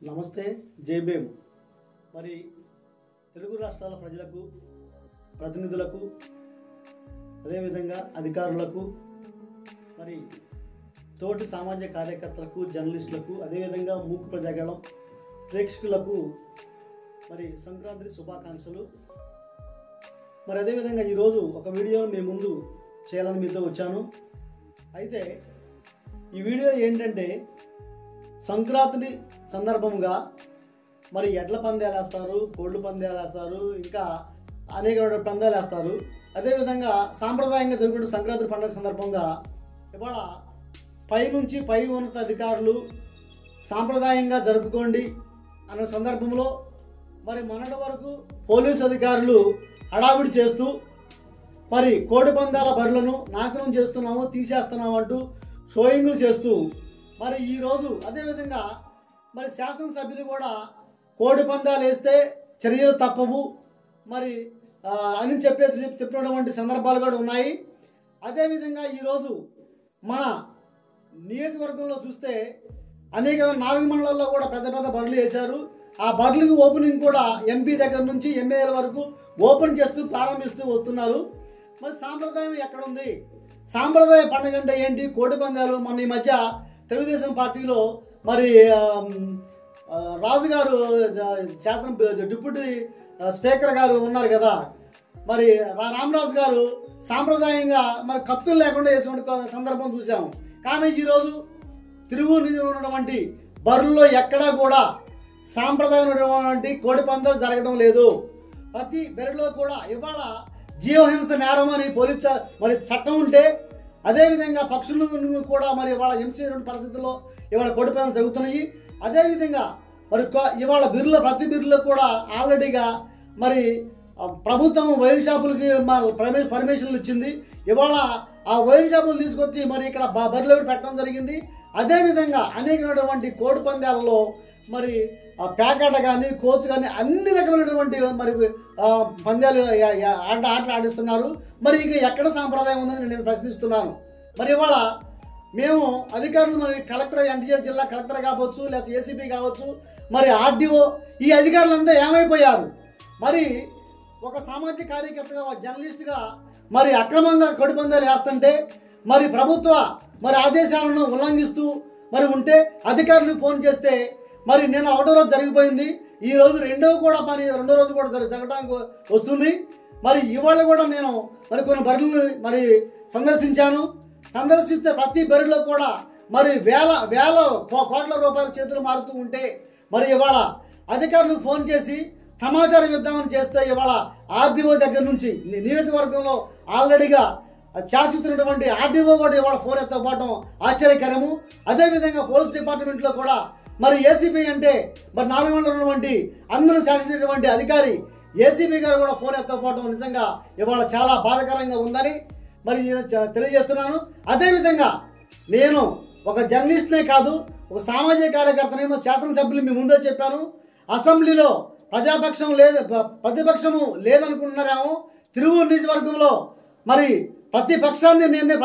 నమస్తే జై భీమ్. మరి తెలుగు రాష్ట్రాల ప్రజలకు, ప్రతినిధులకు, అదేవిధంగా అధికారులకు, మరి తోటి సామాజిక కార్యకర్తలకు, జర్నలిస్టులకు, అదేవిధంగా మూక్ ప్రజాగళం ప్రేక్షకులకు మరి సంక్రాంతి శుభాకాంక్షలు. మరి అదేవిధంగా ఈరోజు ఒక వీడియోను మీ ముందు చేయాలని మీతో వచ్చాను. అయితే ఈ వీడియో ఏంటంటే సంక్రాంతి సందర్భంగా మరి ఎడ్ల పందాలు వేస్తారు, కోళ్ళు పందాలు వేస్తారు, ఇంకా అనేక పందాలు వేస్తారు. అదేవిధంగా సాంప్రదాయంగా జరుగుతున్న సంక్రాంతి పండుగ సందర్భంగా ఇవాళ పైనుంచి పై ఉన్నత అధికారులు సాంప్రదాయంగా జరుపుకోండి అనే సందర్భంలో మరి మొన్నటి వరకు పోలీసు అధికారులు హడావిడి చేస్తూ మరి కోడి పందాల బరులను నాశనం చేస్తున్నాము, తీసేస్తున్నాము అంటూ షోయింగ్లు చేస్తూ మరి ఈరోజు అదేవిధంగా మరి శాసనసభ్యులు కూడా కోడి పందాలు వేస్తే చర్యలు తప్పవు మరి అని చెప్పినటువంటి సందర్భాలు కూడా ఉన్నాయి. అదేవిధంగా ఈరోజు మన నియోజకవర్గంలో చూస్తే అనేక 4 మండలాల్లో కూడా పెద్ద పెద్ద బరులు వేశారు. ఆ బరులకు ఓపెనింగ్ కూడా ఎంపీ దగ్గర నుంచి ఎమ్మెల్యేల వరకు ఓపెన్ చేస్తూ ప్రారంభిస్తూ వస్తున్నారు. మరి సాంప్రదాయం ఎక్కడుంది? సాంప్రదాయ పండుగ అంటే ఏంటి? కోడి పందాలు. మన ఈ మధ్య తెలుగుదేశం పార్టీలో మరి రాజుగారు శాసన డిప్యూటీ స్పీకర్ గారు ఉన్నారు కదా, మరి రామరాజు గారు సాంప్రదాయంగా మరి కత్తులు లేకుండా వేసినటువంటి సందర్భం చూసాము. కానీ ఈరోజు తిరువూరు ఉన్నటువంటి బరుల్లో ఎక్కడా కూడా సాంప్రదాయమైనటువంటి కోడి పందాలు జరగడం లేదు. ప్రతి బెరలో కూడా ఇవాళ జీవహింస నేరం అని పోలీసు మరి చట్టం ఉంటే, అదేవిధంగా పక్షులను కూడా మరి ఇవాళ హింసేటువంటి పరిస్థితుల్లో ఇవాళ కోడి పందాలు జరుగుతున్నాయి. అదేవిధంగా మరి ఇవాళ బిర్రులో ప్రతి బిర్రులో కూడా ఆల్రెడీగా మరి ప్రభుత్వం వైన్ షాపులకి పర్మిషన్లు ఇచ్చింది. ఇవాళ ఆ వైన్ షాపులు తీసుకొచ్చి మరి ఇక్కడ బరిలో పెట్టడం జరిగింది. అదేవిధంగా అనేకమైనటువంటి కోడి పందాలలో మరి పేకాట కానీ, కోచ్ కానీ అన్ని రకమైనటువంటి మరి పందాలు ఆటలు ఆడిస్తున్నారు. మరి ఇక ఎక్కడ సాంప్రదాయం ఉందని నేను ప్రశ్నిస్తున్నాను. మరి ఇవాళ మేము అధికారులు మరి కలెక్టర్, ఎన్టీఆర్ జిల్లా కలెక్టర్ కావచ్చు, లేకపోతే ఏసీపీ కావచ్చు, మరి ఆర్డీఓ, ఈ అధికారులంతా ఏమైపోయారు? మరి ఒక సామాజిక కార్యకర్తగా, జర్నలిస్ట్గా మరి అక్రమంగా కోడి పందాలు వేస్తుంటే మరి ప్రభుత్వ మరి ఆదేశాలను ఉల్లంఘిస్తూ మరి ఉంటే అధికారులు ఫోన్ చేస్తే మరి నేను ఒకటో రోజు జరిగిపోయింది, ఈ రోజు రెండో రోజు కూడా జరగడానికి వస్తుంది. మరి ఇవాళ కూడా నేను మరి కొన్ని బరులను మరి సందర్శిస్తే ప్రతి బరిలో కూడా మరి వేల కోట్ల రూపాయల చేతులు మారుతూ ఉంటే మరి ఇవాళ అధికారులకు ఫోన్ చేసి సమాచారం ఇద్దామని చేస్తే ఇవాళ ఆర్డీఓ దగ్గర నుంచి నియోజకవర్గంలో ఆల్రెడీగా శాసిస్తున్నటువంటి ఆర్డీఓ కూడా ఇవాళ ఫోన్ ఎత్తకపోవడం ఆశ్చర్యకరము. అదేవిధంగా పోలీస్ డిపార్ట్మెంట్లో కూడా మరి ఏసీపీ అంటే మరి 4 మండలం ఉన్నటువంటి అందరూ శాసించినటువంటి అధికారి ఏసీపీ గారు కూడా ఫోన్ ఎత్తకపోవడం నిజంగా ఇవాళ చాలా బాధాకరంగా ఉందని మరి తెలియజేస్తున్నాను. అదేవిధంగా నేను ఒక జర్నలిస్ట్నే కాదు, ఒక సామాజిక కార్యకర్తనేమో, శాసనసభ్యులు మీ ముందే చెప్పాను. అసెంబ్లీలో ప్రతిపక్షము లేదనుకుంటున్నారేమో. తిరువూరు నియోజకవర్గంలో మరి ప్రతిపక్షాన్ని నేనే,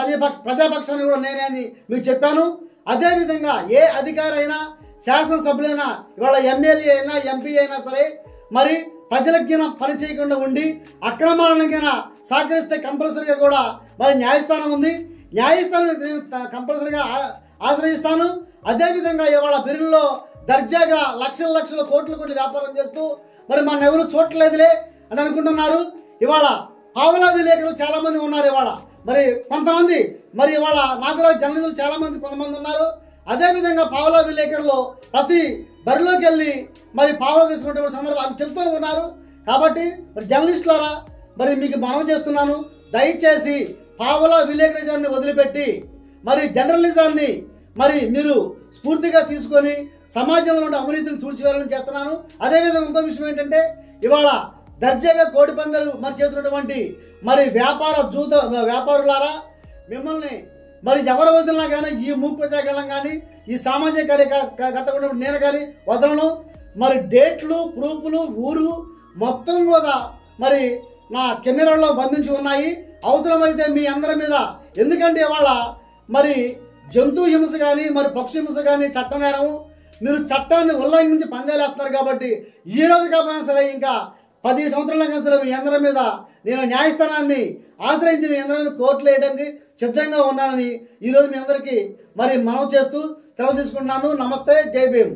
ప్రజాపక్షాన్ని కూడా నేనే అని మీకు చెప్పాను. అదేవిధంగా ఏ అధికారి అయినా, శాసనసభ్యులైనా, ఇవాళ ఎమ్మెల్యే అయినా, ఎంపీ అయినా సరే మరి ప్రజలకి పని చేయకుండా ఉండి అక్రమాలకైనా సహకరిస్తే కంపల్సరీగా కూడా మరి న్యాయస్థానం ఉంది. న్యాయస్థానం కంపల్సరీగా ఆశ్రయిస్తాను. అదేవిధంగా ఇవాళ బిల్లులో దర్జాగా లక్షల కోట్లు వ్యాపారం చేస్తూ మరి మన ఎవరు చూడలేదులే అని అనుకుంటున్నారు. ఇవాళ పావులా విలేకరులు చాలా మంది ఉన్నారు. ఇవాళ మరి కొంతమంది మరి ఇవాళ నాకులా జర్నలిస్టులు చాలా మంది కొంతమంది ఉన్నారు. అదేవిధంగా పావులా విలేకరులు ప్రతి బరిలోకి వెళ్ళి మరి పావులా తీసుకున్నటువంటి సందర్భాలు చెప్తూ ఉన్నారు. కాబట్టి మరి జర్నలిస్టులారా మరి మీకు మనవి చేస్తున్నాను, దయచేసి పావులా విలేకరిజాన్ని వదిలిపెట్టి మరి జర్నలిజాన్ని మరి మీరు స్ఫూర్తిగా తీసుకొని సమాజంలో ఉన్న అవినీతిని తుడిచివేయాలని చేస్తున్నాను. అదేవిధంగా ఇంకో విషయం ఏంటంటే ఇవాళ దర్జాగా కోడి పందాలు మరి చేస్తున్నటువంటి మరి వ్యాపారులారా, మిమ్మల్ని మరి ఎవరు వదిలినా కానీ, ఈ మూక్ ప్రజాగళం కానీ, ఈ సామాజిక కార్యకర్త నేను కానీ వదలను. మరి డేట్లు, ప్రూఫ్లు, ఊరు మొత్తం కూడా మరి నా కెమెరాలో బంధించి ఉన్నాయి. అవసరమైతే మీ అందరి మీద, ఎందుకంటే ఇవాళ మరి జంతు హింస కానీ మరి పక్షి హింస కానీ చట్టనేరము. మీరు చట్టాన్ని ఉల్లంఘించి పందేలేస్తున్నారు కాబట్టి ఈ రోజు కాకపోయినా సరే ఇంకా 10 సంవత్సరాలుగా సరే మీ అందరి మీద నేను న్యాయస్థానాన్ని ఆశ్రయించి మీ అందరి మీద కోర్టులు వేయడానికి సిద్ధంగా ఉన్నానని ఈరోజు మీ అందరికీ మరి మనవి చేస్తూ సెలవు తీసుకుంటున్నాను. నమస్తే, జై భీమ్.